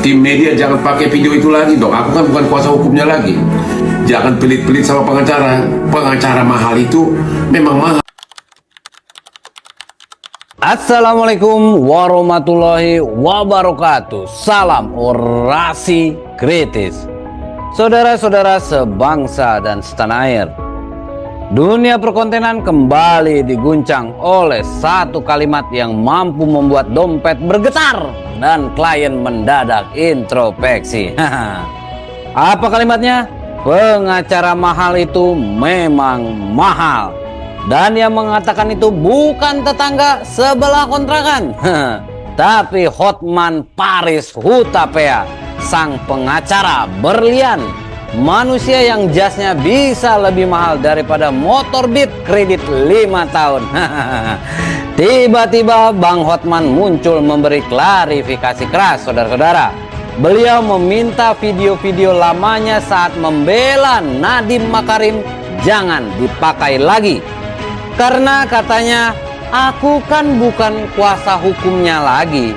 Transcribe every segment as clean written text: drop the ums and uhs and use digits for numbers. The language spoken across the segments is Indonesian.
Tim media jangan pakai video itu lagi dong. Aku kan bukan kuasa hukumnya lagi. Jangan pelit-pelit sama pengacara. Pengacara mahal itu memang mahal. Assalamualaikum warahmatullahi wabarakatuh. Salam orasi kritis. Saudara-saudara sebangsa dan setanah air, dunia perkontenan kembali diguncang oleh satu kalimat yang mampu membuat dompet bergetar dan klien mendadak introspeksi. Apa kalimatnya? Pengacara mahal itu memang mahal. Dan yang mengatakan itu bukan tetangga sebelah kontrakan, tapi Hotman Paris Hutapea, sang pengacara berlian, manusia yang jasnya bisa lebih mahal daripada motor Beat kredit 5 tahun. Tiba-tiba Bang Hotman muncul memberi klarifikasi keras, saudara-saudara. Beliau meminta video-video lamanya saat membela Nadiem Makarim jangan dipakai lagi. Karena katanya, aku kan bukan kuasa hukumnya lagi.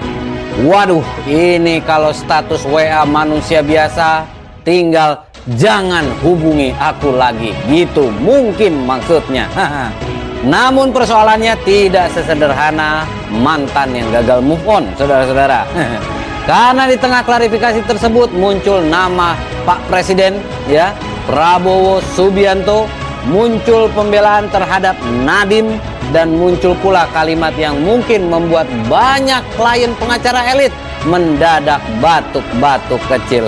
Waduh, ini kalau status WA manusia biasa, tinggal jangan hubungi aku lagi. Gitu mungkin maksudnya. Namun persoalannya tidak sesederhana mantan yang gagal move on, saudara-saudara. Karena di tengah klarifikasi tersebut muncul nama Pak Presiden, ya, Prabowo Subianto, muncul pembelaan terhadap Nadiem, dan muncul pula kalimat yang mungkin membuat banyak klien pengacara elit mendadak batuk-batuk kecil.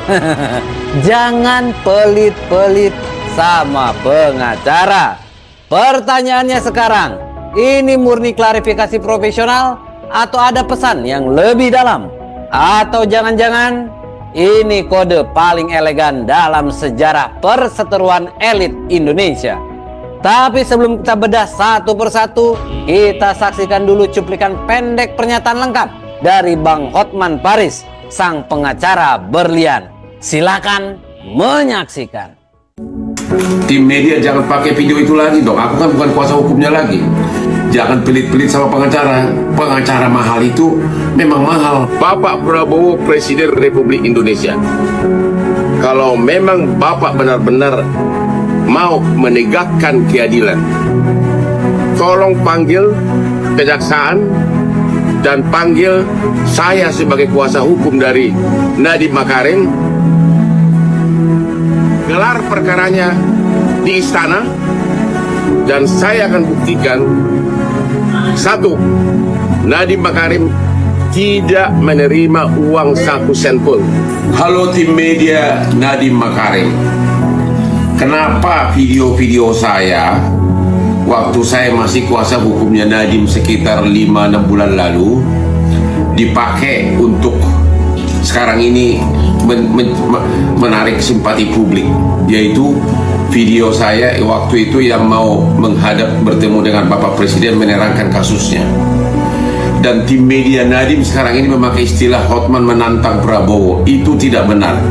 Jangan pelit-pelit sama pengacara. Pertanyaannya sekarang, ini murni klarifikasi profesional atau ada pesan yang lebih dalam? Atau jangan-jangan ini kode paling elegan dalam sejarah perseteruan elit Indonesia? Tapi sebelum kita bedah satu persatu, kita saksikan dulu cuplikan pendek pernyataan lengkap dari Bang Hotman Paris, sang pengacara berlian. Silakan menyaksikan. Tim media jangan pakai video itu lagi dong. Aku kan bukan kuasa hukumnya lagi. Jangan pelit-pelit sama pengacara. Pengacara mahal itu memang mahal. Bapak Prabowo Presiden Republik Indonesia, kalau memang Bapak benar-benar mau menegakkan keadilan, tolong panggil kejaksaan dan panggil saya sebagai kuasa hukum dari Nadiem Makarim. Gelar perkaranya di istana, dan saya akan buktikan, satu, Nadiem Makarim tidak menerima uang 1 sen pun. Halo tim media Nadiem Makarim. Kenapa video-video saya waktu saya masih kuasa hukumnya Nadiem sekitar 5-6 bulan lalu dipakai untuk sekarang ini menarik simpati publik, yaitu video saya waktu itu yang mau menghadap bertemu dengan Bapak Presiden menerangkan kasusnya. Dan tim media Nadiem sekarang ini memakai istilah Hotman menantang Prabowo. Itu tidak benar.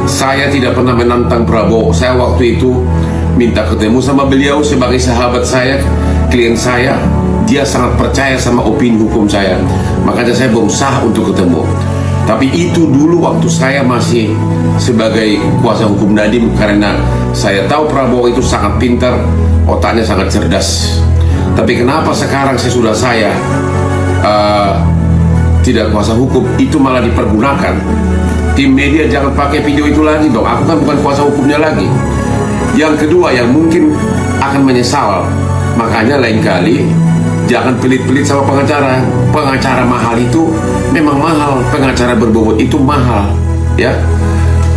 Saya tidak pernah menantang Prabowo. Saya waktu itu minta ketemu sama beliau sebagai sahabat saya, klien saya. Dia sangat percaya sama opini hukum saya, makanya saya berusaha untuk ketemu. Tapi itu dulu waktu saya masih sebagai kuasa hukum Nadiem, karena saya tahu Prabowo itu sangat pintar, otaknya sangat cerdas. Tapi kenapa sekarang sesudah saya tidak kuasa hukum, itu malah dipergunakan? Tim media jangan pakai video itu lagi dong. Aku kan bukan kuasa hukumnya lagi. Yang kedua yang mungkin akan menyesal, makanya lain kali jangan pelit-pelit sama pengacara. Pengacara mahal itu memang mahal. Pengacara berbobot itu mahal, ya.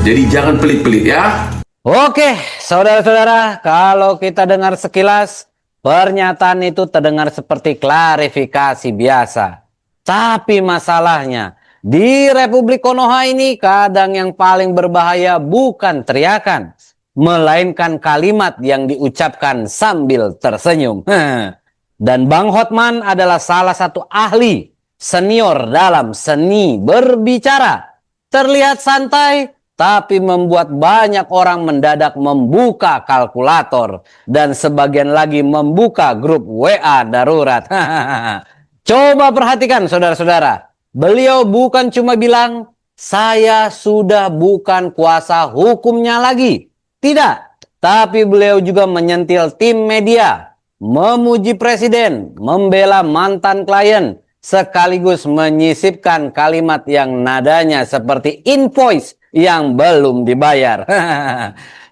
Jadi jangan pelit-pelit, ya. Oke, saudara-saudara, kalau kita dengar sekilas, pernyataan itu terdengar seperti klarifikasi biasa. Tapi masalahnya, di Republik Konoha ini kadang yang paling berbahaya bukan teriakan, melainkan kalimat yang diucapkan sambil tersenyum. Dan Bang Hotman adalah salah satu ahli senior dalam seni berbicara. Terlihat santai, tapi membuat banyak orang mendadak membuka kalkulator dan sebagian lagi membuka grup WA darurat. Coba perhatikan saudara-saudara, beliau bukan cuma bilang saya sudah bukan kuasa hukumnya lagi. Tidak, tapi beliau juga menyentil tim media, memuji presiden, membela mantan klien, sekaligus menyisipkan kalimat yang nadanya seperti invoice yang belum dibayar.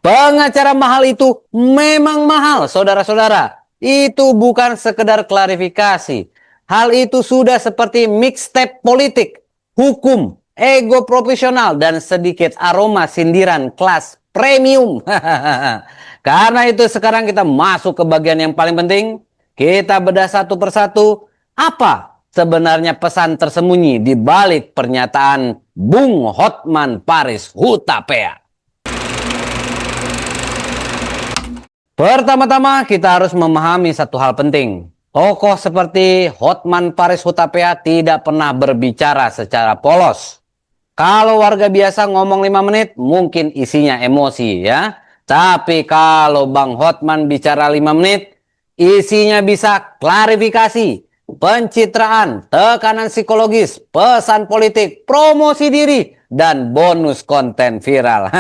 Pengacara mahal itu memang mahal, saudara-saudara. Itu bukan sekedar klarifikasi. Hal itu sudah seperti mixtape politik, hukum, ego profesional, dan sedikit aroma sindiran kelas premium. Karena itu sekarang kita masuk ke bagian yang paling penting. Kita bedah satu persatu. Apa sebenarnya pesan tersembunyi di balik pernyataan Bung Hotman Paris Hutapea? Pertama-tama kita harus memahami satu hal penting. Tokoh seperti Hotman Paris Hutapea tidak pernah berbicara secara polos. Kalau warga biasa ngomong 5 menit, mungkin isinya emosi ya. Tapi kalau Bang Hotman bicara 5 menit, isinya bisa klarifikasi, pencitraan, tekanan psikologis, pesan politik, promosi diri, dan bonus konten viral.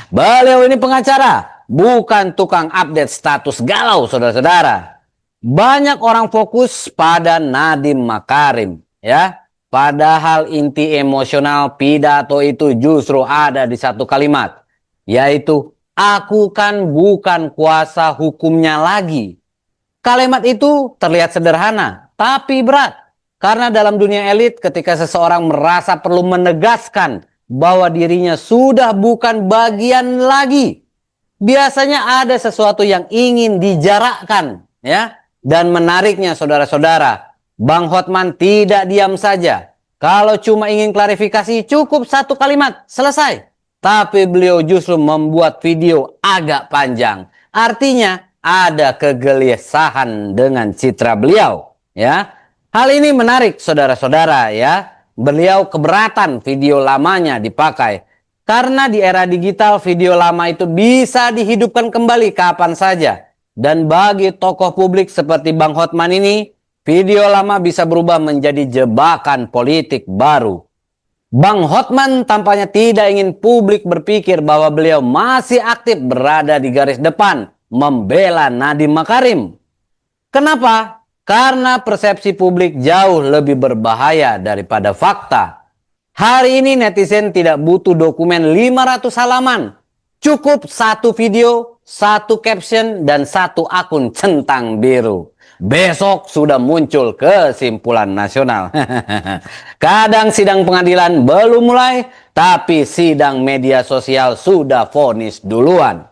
Beliau ini pengacara, bukan tukang update status galau, saudara-saudara. Banyak orang fokus pada Nadiem Makarim, ya. Padahal inti emosional pidato itu justru ada di satu kalimat, yaitu aku kan bukan kuasa hukumnya lagi. Kalimat itu terlihat sederhana, tapi berat. Karena dalam dunia elit, ketika seseorang merasa perlu menegaskan bahwa dirinya sudah bukan bagian lagi, biasanya ada sesuatu yang ingin dijarakkan, ya. Dan menariknya, saudara-saudara, Bang Hotman tidak diam saja. Kalau cuma ingin klarifikasi, cukup satu kalimat, selesai. Tapi beliau justru membuat video agak panjang. Artinya ada kegelisahan dengan citra beliau, ya. Hal ini menarik, saudara-saudara, ya. Beliau keberatan video lamanya dipakai. Karena di era digital, video lama itu bisa dihidupkan kembali kapan saja. Dan bagi tokoh publik seperti Bang Hotman ini, video lama bisa berubah menjadi jebakan politik baru. Bang Hotman tampaknya tidak ingin publik berpikir bahwa beliau masih aktif berada di garis depan membela Nadiem Makarim. Kenapa? Karena persepsi publik jauh lebih berbahaya daripada fakta. Hari ini netizen tidak butuh dokumen 500 halaman. Cukup satu video, satu caption, dan satu akun centang biru. Besok sudah muncul kesimpulan nasional. Kadang sidang pengadilan belum mulai, tapi sidang media sosial sudah vonis duluan.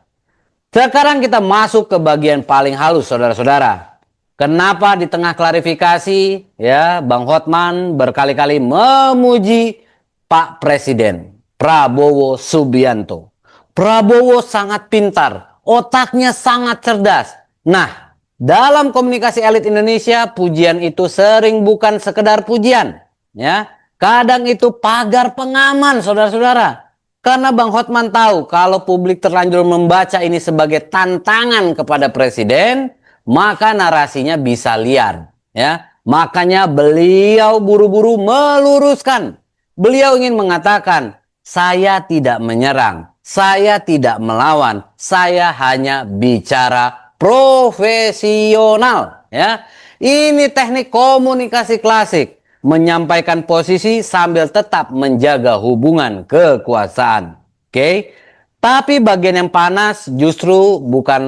Sekarang kita masuk ke bagian paling halus, saudara-saudara. Kenapa di tengah klarifikasi, ya, Bang Hotman berkali-kali memuji Pak Presiden Prabowo Subianto. Prabowo sangat pintar, otaknya sangat cerdas. Nah, dalam komunikasi elit Indonesia, pujian itu sering bukan sekedar pujian, ya. Kadang itu pagar pengaman, saudara-saudara. Karena Bang Hotman tahu kalau publik terlanjur membaca ini sebagai tantangan kepada presiden, maka narasinya bisa liar, ya. Makanya beliau buru-buru meluruskan. Beliau ingin mengatakan, saya tidak menyerang. Saya tidak melawan, saya hanya bicara profesional, ya. Ini teknik komunikasi klasik, menyampaikan posisi sambil tetap menjaga hubungan kekuasaan. Oke? Tapi bagian yang panas justru bukan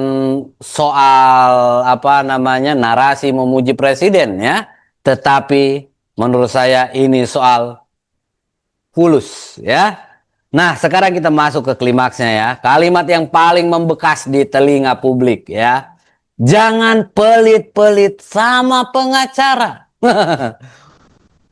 soal narasi memuji presiden, ya. Tetapi menurut saya ini soal fulus, ya. Nah, sekarang kita masuk ke klimaksnya, ya. Kalimat yang paling membekas di telinga publik, ya. Jangan pelit-pelit sama pengacara.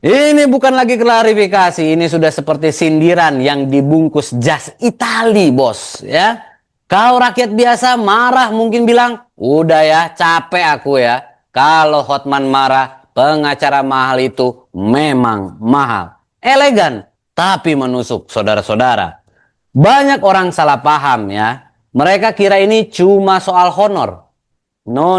Ini bukan lagi klarifikasi, ini sudah seperti sindiran yang dibungkus jas Itali, bos, ya. Kalau rakyat biasa marah mungkin bilang, udah ya, capek aku ya. Kalau Hotman marah, pengacara mahal itu memang mahal. Elegan, tapi menusuk, saudara-saudara. Banyak orang salah paham, ya. Mereka kira ini cuma soal honor. No.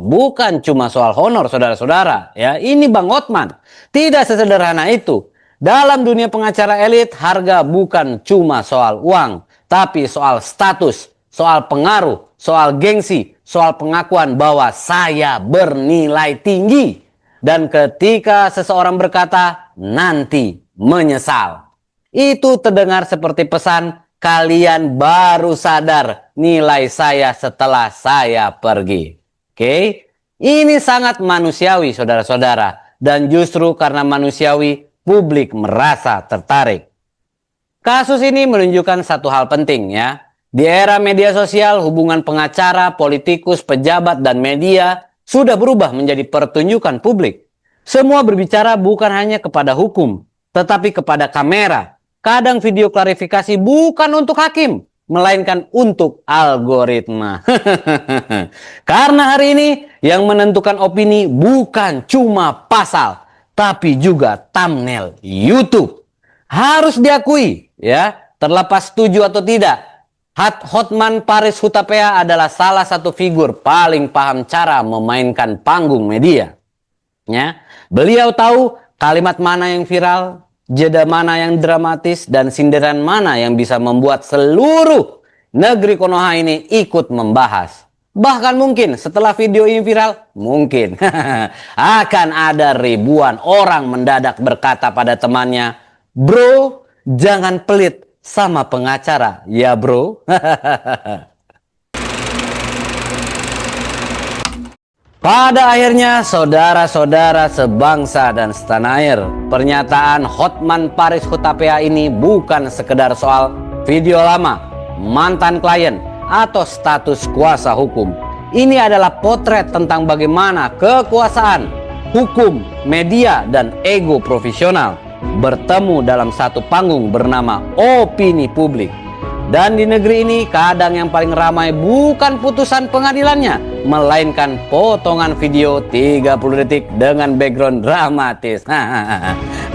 Bukan cuma soal honor, saudara-saudara. Ya, ini Bang Hotman. Tidak sesederhana itu. Dalam dunia pengacara elit, harga bukan cuma soal uang, tapi soal status, soal pengaruh, soal gengsi, soal pengakuan bahwa saya bernilai tinggi. Dan ketika seseorang berkata, nanti menyesal. Itu terdengar seperti pesan, kalian baru sadar nilai saya setelah saya pergi. Oke? Ini sangat manusiawi, saudara-saudara. Dan justru karena manusiawi, publik merasa tertarik. Kasus ini menunjukkan satu hal penting ya. Di era media sosial, hubungan pengacara, politikus, pejabat, dan media sudah berubah menjadi pertunjukan publik. Semua berbicara bukan hanya kepada hukum, tetapi kepada kamera. Kadang video klarifikasi bukan untuk hakim, melainkan untuk algoritma. Karena hari ini yang menentukan opini bukan cuma pasal, tapi juga thumbnail YouTube. Harus diakui, ya, terlepas setuju atau tidak, Hotman Paris Hutapea adalah salah satu figur paling paham cara memainkan panggung media. Ya, beliau tahu kalimat mana yang viral, jeda mana yang dramatis, dan sindiran mana yang bisa membuat seluruh negeri Konoha ini ikut membahas. Bahkan mungkin setelah video ini viral, mungkin akan ada ribuan orang mendadak berkata pada temannya, bro, jangan pelit sama pengacara, ya bro. Pada akhirnya, saudara-saudara sebangsa dan setanah air, pernyataan Hotman Paris Hutapea ini bukan sekedar soal video lama, mantan klien, atau status kuasa hukum. Ini adalah potret tentang bagaimana kekuasaan, hukum, media, dan ego profesional bertemu dalam satu panggung bernama opini publik. Dan di negeri ini kadang yang paling ramai bukan putusan pengadilannya, melainkan potongan video 30 detik dengan background dramatis.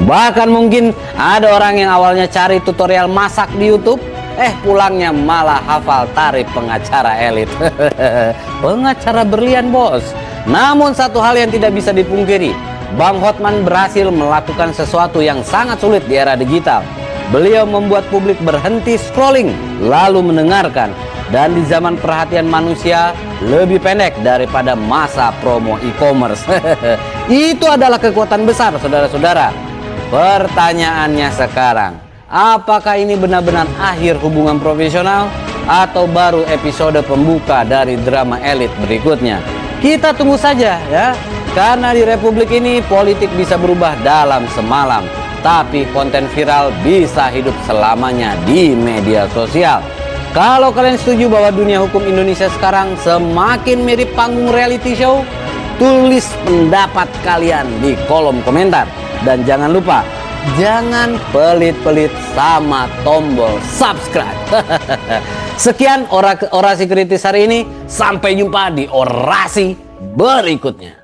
Bahkan mungkin ada orang yang awalnya cari tutorial masak di YouTube, pulangnya malah hafal tarif pengacara elit. Pengacara berlian, bos. Namun satu hal yang tidak bisa dipungkiri, Bang Hotman berhasil melakukan sesuatu yang sangat sulit di era digital. Beliau membuat publik berhenti scrolling, lalu mendengarkan. Dan di zaman perhatian manusia lebih pendek daripada masa promo e-commerce. Itu adalah kekuatan besar, saudara-saudara. Pertanyaannya sekarang, apakah ini benar-benar akhir hubungan profesional atau baru episode pembuka dari drama elit berikutnya? Kita tunggu saja ya. Karena di republik ini politik bisa berubah dalam semalam, tapi konten viral bisa hidup selamanya di media sosial. Kalau kalian setuju bahwa dunia hukum Indonesia sekarang semakin mirip panggung reality show, tulis pendapat kalian di kolom komentar. Dan jangan lupa, jangan pelit-pelit sama tombol subscribe. Sekian orasi kritis hari ini. Sampai jumpa di orasi berikutnya.